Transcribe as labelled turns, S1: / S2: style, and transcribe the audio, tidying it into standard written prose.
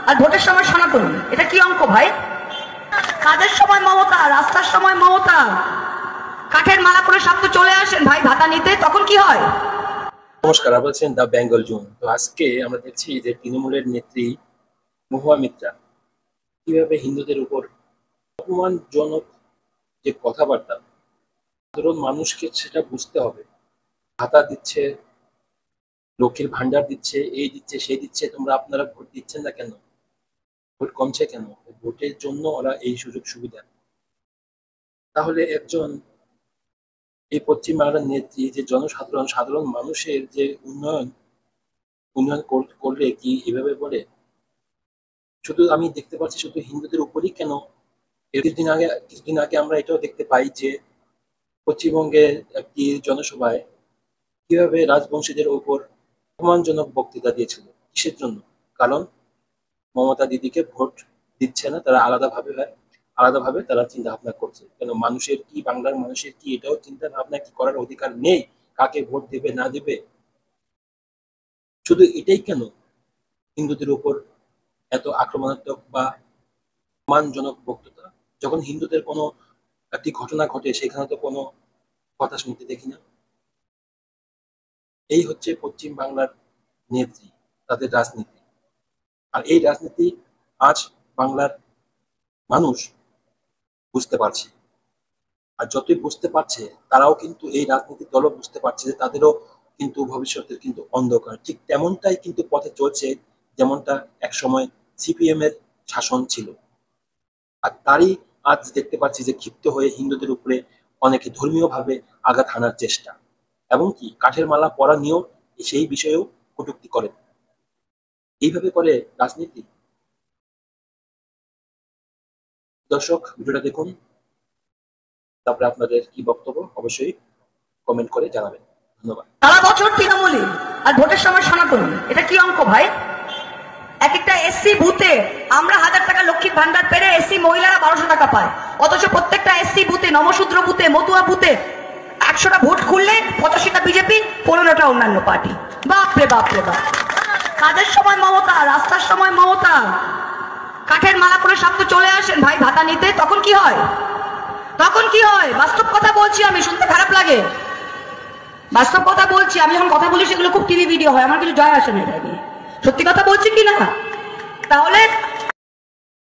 S1: আর ভোটের সময় সনাতন। এটা কি অঙ্ক ভাই? কাজের সময় মমতা, রাস্তার সময় মমতা, কাঠের মালা করে সব তো চলে আসেন ভাই ভাতা নিতে, তখন কি হয়?
S2: নমস্কার, আপনারা বলছেন দ্য বেঙ্গল জোন। তো আজকে আমরা দেখছি যে তৃণমূলের নেত্রী মহুয়া মিত্রা কিভাবে হিন্দুদের উপর অপমানজনক যে কথাবার্তা, সাধারণ মানুষকে সেটা বুঝতে হবে। ভাতা দিচ্ছে, লক্ষ্মীর ভান্ডার দিচ্ছে, এই দিচ্ছে সেই দিচ্ছে, আপনারা ভোট দিচ্ছেন না কেন? ভোট কমছে কেন? ভোটের জন্য ওরা এই সুযোগ সুবিধা। তাহলে একজন এই পশ্চিম বাংলার নেত্রী যে সাধারণ মানুষের যে উন্নয়ন উন্নয়ন করলে কি এভাবে বলে? শুধু আমি দেখতে পাচ্ছি শুধু হিন্দুদের উপরই কেন। কিছুদিন আগে আমরা এটাও দেখতে পাই যে পশ্চিমবঙ্গের একটি জনসভায় কিভাবে রাজবংশীদের উপর অপমানজনক বক্তৃতা দিয়েছিল। কিসের জন্য? কারণ মমতা দিদিকে ভোট দিচ্ছে না, তারা আলাদাভাবে তারা চিন্তা ভাবনা করছে। কেন মানুষের কি, বাংলার মানুষের কি এটাও চিন্তা ভাবনা কি করার অধিকার নেই? কাকে ভোট দেবে না দেবে? শুধু এটাই কেন হিন্দুদের উপর এত আক্রমণাত্মক বা অপমানজনক বক্তৃতা? যখন হিন্দুদের কোনো একটি ঘটনা ঘটে সেখানে তো কোনো কথা শুনতে দেখি না। এই হচ্ছে পশ্চিম বাংলার নেত্রী, তাদের রাজনীতি। আর এই রাজনীতি আজ বাংলার মানুষ বুঝতে পারছে। আর যতই বুঝতে পারছে, তারাও কিন্তু এই রাজনীতির দলও বুঝতে পারছে যে তাদেরও কিন্তু ভবিষ্যতের কিন্তু অন্ধকার। ঠিক তেমনটাই কিন্তু পথে চলছে, যেমনটা একসময় সিপিএম এর শাসন ছিল। আর তারই আজ দেখতে পাচ্ছি যে ক্ষিপ্ত হয়ে হিন্দুদের উপরে অনেকে ধর্মীয়ভাবে আঘাত হানার চেষ্টা, এবং কি কাঠের মালা পরা নিয়েও সেই বিষয়েও কটূক্তি করেন। এইভাবে করে রাজনীতি। দর্শক, ভিডিওটা দেখুন, তারপরে আপনাদের কি বক্তব্য অবশ্যই কমেন্ট করে জানাবেন। ধন্যবাদ।
S1: সারা বছর তৃণমূলী আর ভোটের সময় সনাতন। এটা কি অঙ্ক ভাই? এক একটা এসসি বুথে আমরা 1000 টাকা লক্ষ্মীর ভান্ডার পেরে এসসি মহিলারা 1200 টাকা পায়, অথচ প্রত্যেকটা এসসি বুথে, নমশূদ্র বুথে, মতুয়া বুথে 100টা ভোট খুললে 85টা বিজেপি, 15টা অন্যান্য পার্টি। বাপরে বাপরে বাপ। কাজের সময় মমতা, রাস্তার সময় মমতা, কাঠের মালা করে সব তো চলে আসেন ভাই ভাতা নিতে, তখন কি হয়? তখন কি হয়? বাস্তব কথা বলছি, আমি শুনতে খারাপ লাগে, বাস্তব কথা বলছি। আমি যখন কথা বলি সেগুলো খুব টিভি ভিডিও হয়, আমার কিছু জয় আসে না এটা নিয়ে। সত্যি কথা বলছি কি না? তাহলে